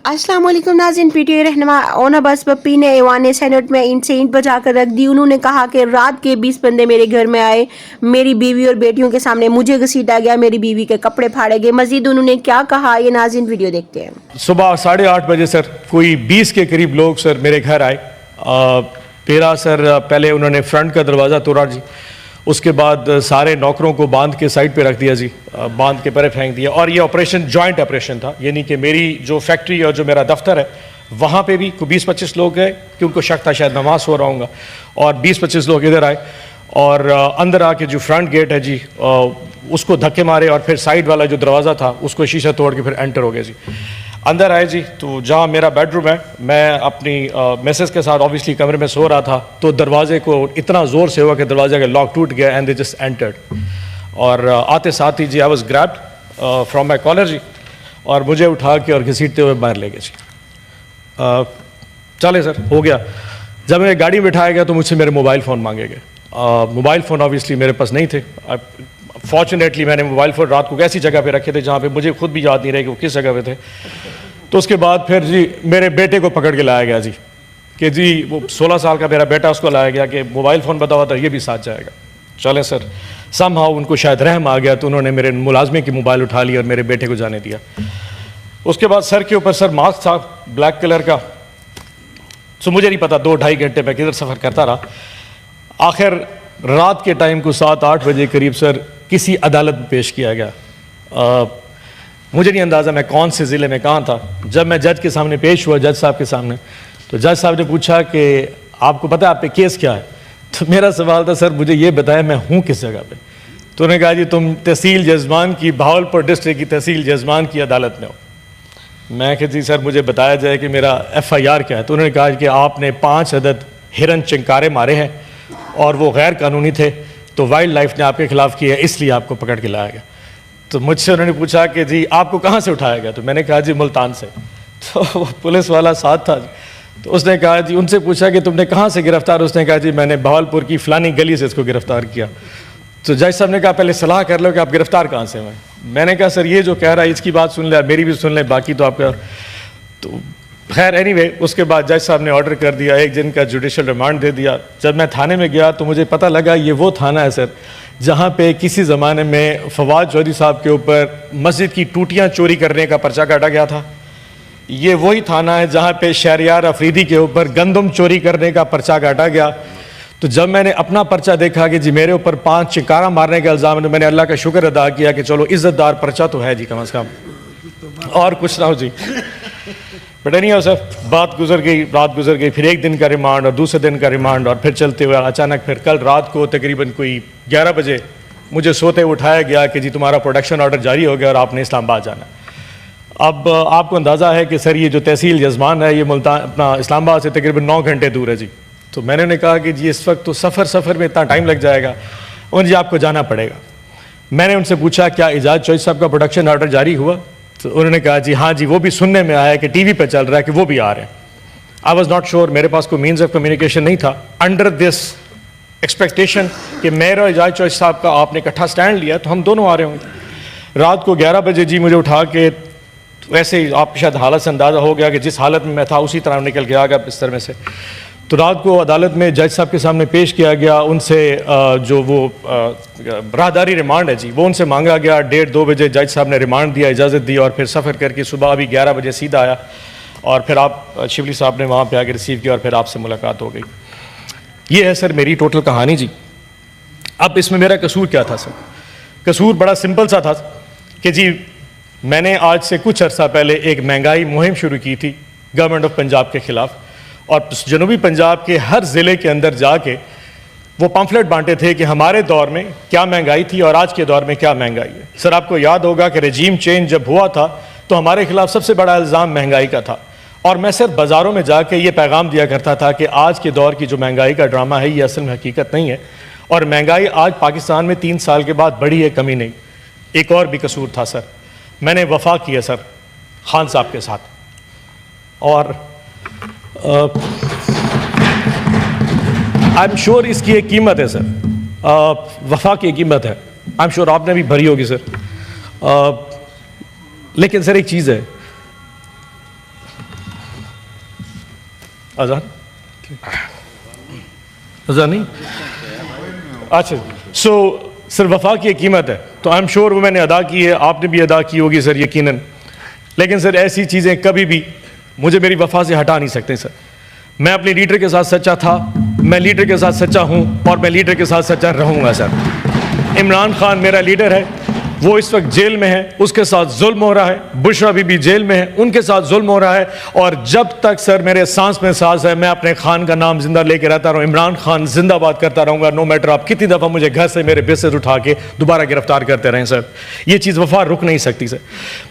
अस्सलाम वालेकुम नाज़रीन, पीटीआई रहनुमा ओना बस पप्पी ने ऐवान सेनेट में ईंट बजा कर रख दी। उन्होंने कहा कि रात के 20 बंदे मेरे घर में आए, मेरी बीवी और बेटियों के सामने मुझे घसीटा गया, मेरी बीवी के कपड़े फाड़े गए। मजीद उन्होंने क्या कहा, ये नाज़रीन वीडियो देखते हैं। सुबह 8:30 बजे सर कोई 20 के करीब लोग सर मेरे घर आए। मेरा सर पहले उन्होंने फ्रंट का दरवाज़ा तोड़ा जी, उसके बाद सारे नौकरों को बांध के साइड पे रख दिया जी, बांध के परे फेंक दिया। और ये ऑपरेशन जॉइंट ऑपरेशन था, यानी कि मेरी जो फैक्ट्री और जो मेरा दफ्तर है वहाँ पे भी 20-25 लोग गए कि उनको शक था शायद नमाज हो रहा हूँगा, और 20-25 लोग इधर आए और अंदर आके जो फ्रंट गेट है जी उसको धक्के मारे, और फिर साइड वाला जो दरवाज़ा था उसको शीशा तोड़ के फिर एंटर हो गए जी। अंदर आए जी, तो जहाँ मेरा बेडरूम है, मैं अपनी मिसेस के साथ ऑब्वियसली कमरे में सो रहा था, तो दरवाजे को इतना ज़ोर से हुआ कि दरवाजे का लॉक टूट गया एंड दे जस्ट एंटर्ड। और आते साथ ही जी I was grabbed from my collar जी, और मुझे उठा के और घसीटते हुए बाहर ले गए जी। चले सर, हो गया। जब मेरे गाड़ी में बिठाया गया तो मुझसे मेरे मोबाइल फ़ोन मांगे गए। मोबाइल फ़ोन ऑब्वियसली मेरे पास नहीं थे। फॉर्चुनेटली मैंने मोबाइल फ़ोन रात को ऐसी जगह पे रखे थे जहाँ पे मुझे खुद भी याद नहीं रहे कि वो किस जगह पे थे। तो उसके बाद फिर जी मेरे बेटे को पकड़ के लाया गया जी, कि जी वो 16 साल का मेरा बेटा, उसको लाया गया कि मोबाइल फ़ोन बताओ तो ये भी साथ जाएगा। चले सर, समहाउ उनको शायद रहम आ गया तो उन्होंने मेरे मुलाजमे की मोबाइल उठा लिया और मेरे बेटे को जाने दिया। उसके बाद सर के ऊपर सर मास्क था ब्लैक कलर का। सो मुझे नहीं पता 2-2.5 घंटे मैं किधर सफ़र करता रहा। आखिर रात के टाइम को 7-8 बजे करीब सर किसी अदालत में पेश किया गया। मुझे नहीं अंदाज़ा मैं कौन से ज़िले में कहाँ था। जब मैं जज के सामने पेश हुआ, जज साहब के सामने, तो जज साहब ने पूछा कि आपको पता है आप पे केस क्या है? तो मेरा सवाल था सर मुझे ये बताया मैं हूँ किस जगह पे? तो उन्होंने कहा जी तुम तहसील जजमान की, बहावलपुर डिस्ट्रिक्ट की तहसील जजमान की अदालत में हो। मैं कहा जी सर मुझे बताया जाए कि मेरा FIR क्या है? तो उन्होंने कहा कि आपने 5 अदद हिरन चिंकारे मारे हैं और वो गैर कानूनी थे, तो वाइल्ड लाइफ ने आपके खिलाफ किया, इसलिए आपको पकड़ के लाया गया। तो मुझसे उन्होंने पूछा कि जी आपको कहाँ से उठाया गया? तो मैंने कहा जी मुल्तान से। तो वो पुलिस वाला साथ था, तो उसने कहा जी, उनसे पूछा कि तुमने कहाँ से गिरफ्तार? उसने कहा जी मैंने बहावलपुर की फलानी गली से इसको गिरफ्तार किया। तो जज साहब ने कहा पहले सलाह कर लो कि आप गिरफ्तार कहाँ से हुए। मैंने कहा सर ये जो कह रहा है इसकी बात सुन ले, मेरी भी सुन ले, बाकी तो आपका। तो खैर एनीवे उसके बाद जज साहब ने ऑर्डर कर दिया, 1 दिन का जुडिशल रिमांड दे दिया। जब मैं थाने में गया तो मुझे पता लगा ये वो थाना है सर जहाँ पे किसी ज़माने में फवाद चौधरी साहब के ऊपर मस्जिद की टूटियाँ चोरी करने का पर्चा काटा गया था। ये वही थाना है जहाँ पे शहरियार अफरीदी के ऊपर गंदम चोरी करने का पर्चा काटा गया। तो जब मैंने अपना पर्चा देखा कि जी मेरे ऊपर 5 चिंकारा मारने का इल्ज़ाम है, तो मैंने अल्लाह का शुक्र अदा किया कि चलो इज़्ज़तदार पर्चा तो है जी कम से कम, और कुछ ना हो जी। बट नहीं हो सर, बात गुजर गई, रात गुजर गई, फिर 1 दिन का रिमांड और दूसरे दिन का रिमांड, और फिर चलते हुए अचानक फिर कल रात को तकरीबन कोई 11 बजे मुझे सोते हुए उठाया गया कि जी तुम्हारा प्रोडक्शन ऑर्डर जारी हो गया और आपने इस्लामाबाद जाना। अब आपको अंदाज़ा है कि सर ये जो तहसील जजमान है ये मुल्तान अपना इस्लामाबाद से तकरीबन 9 घंटे दूर है जी। तो मैंने उन्हें कहा कि जी इस वक्त तो सफ़र में इतना टाइम लग जाएगा और जी आपको जाना पड़ेगा। मैंने उनसे पूछा क्या इजाज़ चौधरी साहब का प्रोडक्शन ऑर्डर जारी हुआ? तो उन्होंने कहा जी हाँ जी, वो भी सुनने में आया कि टीवी पे चल रहा है कि वो भी आ रहे हैं। आई वॉज नॉट श्योर, मेरे पास कोई मीन्स ऑफ कम्युनिकेशन नहीं था। अंडर दिस एक्सपेक्टेशन कि मेरा इजाज़ चौधरी साहब का आपने इकट्ठा स्टैंड लिया तो हम दोनों आ रहे होंगे। रात को 11 बजे जी मुझे उठा के, वैसे ही आपको शायद हालत से अंदाज़ा हो गया कि जिस हालत में मैं था उसी तरह निकल के आ गया बिस्तर में से। तो रात को अदालत में जज साहब के सामने पेश किया गया। उनसे जो वो राहदारी रिमांड है जी वो उनसे मांगा गया। 1:30-2 बजे जज साहब ने रिमांड दिया, इजाज़त दी, और फिर सफ़र करके सुबह अभी 11 बजे सीधा आया, और फिर आप शिवली साहब ने वहाँ पे आके रिसीव किया और फिर आपसे मुलाकात हो गई। ये है सर मेरी टोटल कहानी जी। अब इसमें मेरा कसूर क्या था सर? कसूर बड़ा सिंपल सा था कि जी मैंने आज से कुछ अर्सा पहले एक महंगाई मुहिम शुरू की थी गवर्नमेंट ऑफ पंजाब के ख़िलाफ़, और जनूबी पंजाब के हर ज़िले के अंदर जाके वो पम्फलेट बांटे थे कि हमारे दौर में क्या महंगाई थी और आज के दौर में क्या महंगाई है। सर आपको याद होगा कि रजीम चेंज जब हुआ था तो हमारे खिलाफ सबसे बड़ा इल्ज़ाम महंगाई का था, और मैं सिर्फ बाज़ारों में जाके ये पैगाम दिया करता था कि आज के दौर की जो महंगाई का ड्रामा है ये असल में हकीकत नहीं है, और महंगाई आज पाकिस्तान में 3 साल के बाद बढ़ी है, कमी नहीं। एक और भी कसूर था सर, मैंने वफा किया सर खान साहब के साथ, और आई एम श्योर इसकी एक कीमत है सर, वफा की कीमत है, आई एम श्योर आपने भी भरी होगी सर। लेकिन सर एक चीज़ है, अजान अजान नहीं, अच्छा सो सर वफा की एक कीमत है, तो आई एम श्योर वो मैंने अदा की है, आपने भी अदा की होगी सर यकीनन। लेकिन सर ऐसी चीज़ें कभी भी मुझे मेरी वफा से हटा नहीं सकते सर। मैं अपने लीडर के साथ सच्चा था, मैं लीडर के साथ सच्चा हूँ और मैं लीडर के साथ सच्चा रहूँगा सर। इमरान खान मेरा लीडर है, वो इस वक्त जेल में है, उसके साथ जुल्म हो रहा है। बुशरा बीबी जेल में है, उनके साथ जुल्म हो रहा है। और जब तक सर मेरे सांस में सांस है, मैं अपने खान का नाम जिंदा लेके रहता रहूँ, इमरान खान जिंदाबाद करता रहूँगा, नो मैटर आप कितनी दफ़ा मुझे घर से मेरे बिस्तर उठा के दोबारा गिरफ्तार करते रहें सर। ये चीज़ वफा रुक नहीं सकती सर।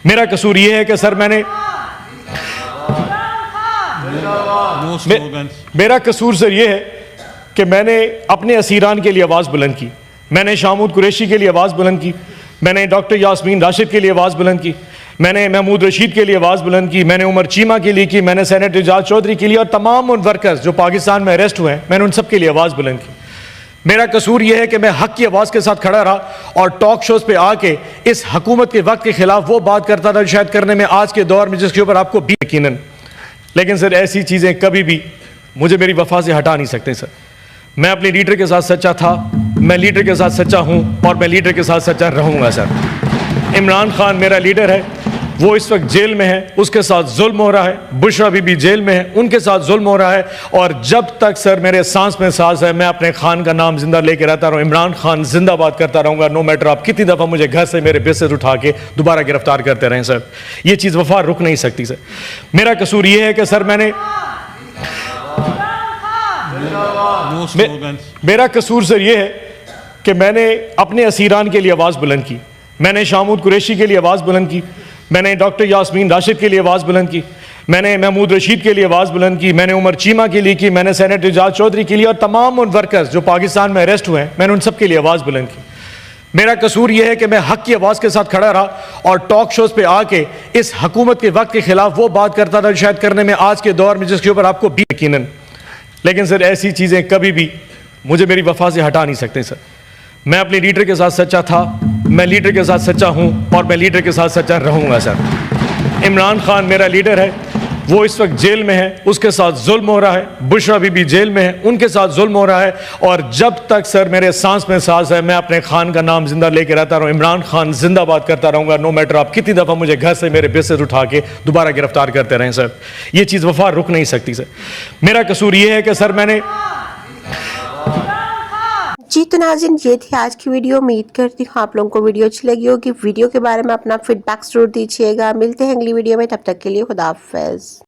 मेरा कसूर ये है कि सर मेरा कसूर सर ये है कि मैंने अपने असीरान के लिए आवाज़ बुलंद की, मैंने शामूद कुरैशी के लिए आवाज़ बुलंद की, मैंने डॉक्टर यास्मीन राशिद के लिए आवाज़ बुलंद की, मैंने महमूद रशीद के लिए आवाज़ बुलंद की, मैंने उमर चीमा के लिए की, मैंने सेनेटर एजाज चौधरी के लिए और तमाम उन वर्कर्स जो पाकिस्तान में अरेस्ट हुए हैं, मैंने उन सब के लिए आवाज़ बुलंद की। मेरा कसूर यह है कि मैं हक की आवाज़ के साथ खड़ा रहा और टॉक शोज़ पे आके इस हुकूमत के वक्त के खिलाफ वो बात करता था शायद करने में आज के दौर में जिसके ऊपर आपको भी यकीनन। लेकिन सर ऐसी चीज़ें कभी भी मुझे मेरी वफा से हटा नहीं सकते सर। मैं अपने लीडर के साथ सच्चा था, मैं लीडर के साथ सच्चा हूँ और मैं लीडर के साथ सच्चा रहूँगा सर। इमरान खान मेरा लीडर है, वो इस वक्त जेल में है, उसके साथ जुल्म हो रहा है। बुशरा बीबी जेल में है, उनके साथ जुल्म हो रहा है। और जब तक सर मेरे सांस में सांस है, मैं अपने खान का नाम जिंदा लेके रहता रहूँ, इमरान खान जिंदाबाद करता रहूँगा, नो मैटर आप कितनी दफ़ा मुझे घर से मेरे बिस्तर उठा के दोबारा गिरफ्तार करते रहें सर। ये चीज़ वफा रुक नहीं सकती सर। मेरा कसूर ये है कि सर मेरा कसूर सर ये है कि मैंने अपने असीरान के लिए आवाज़ बुलंद की, मैंने शामूद कुरैशी के लिए आवाज़ बुलंद की, मैंने डॉक्टर यास्मीन राशिद के लिए आवाज़ बुलंद की, मैंने महमूद रशीद के लिए आवाज़ बुलंद की, मैंने उमर चीमा के लिए की, मैंने सेनेटर एजाज चौधरी के लिए और तमाम उन वर्कर्स जो पाकिस्तान में अरेस्ट हुए हैं, मैंने उन सब के लिए आवाज़ बुलंद की। मेरा कसूर यह है कि मैं हक की आवाज़ के साथ खड़ा रहा और टॉक शोज़ पे आके इस हुकूमत के वक्त के खिलाफ वो बात करता था शायद करने में आज के दौर में जिसके ऊपर आपको भी यकीनन। लेकिन सर ऐसी चीज़ें कभी भी मुझे मेरी वफा से हटा नहीं सकते सर। मैं अपने लीडर के साथ सच्चा था, मैं लीडर के साथ सच्चा हूँ और मैं लीडर के साथ सच्चा रहूँगा सर। इमरान खान मेरा लीडर है, वो इस वक्त जेल में है, उसके साथ जुल्म हो रहा है। बुशरा बीबी जेल में है, उनके साथ जुल्म हो रहा है। और जब तक सर मेरे सांस में सांस है, मैं अपने खान का नाम जिंदा लेके रहता रहूँ, इमरान खान जिंदाबाद करता रहूँगा, नो मैटर आप कितनी दफ़ा मुझे घर से मेरे बिस्तर उठा के दोबारा गिरफ्तार करते रहें सर। ये चीज़ वफा रुक नहीं सकती सर। मेरा कसूर ये है कि सर जी तो नाज़रीन, ये थी आज की वीडियो। उम्मीद करती हूँ आप लोगों को वीडियो अच्छी लगी होगी। वीडियो के बारे में अपना फीडबैक जरूर दीजिएगा। मिलते हैं अगली वीडियो में, तब तक के लिए खुदा हाफिज़।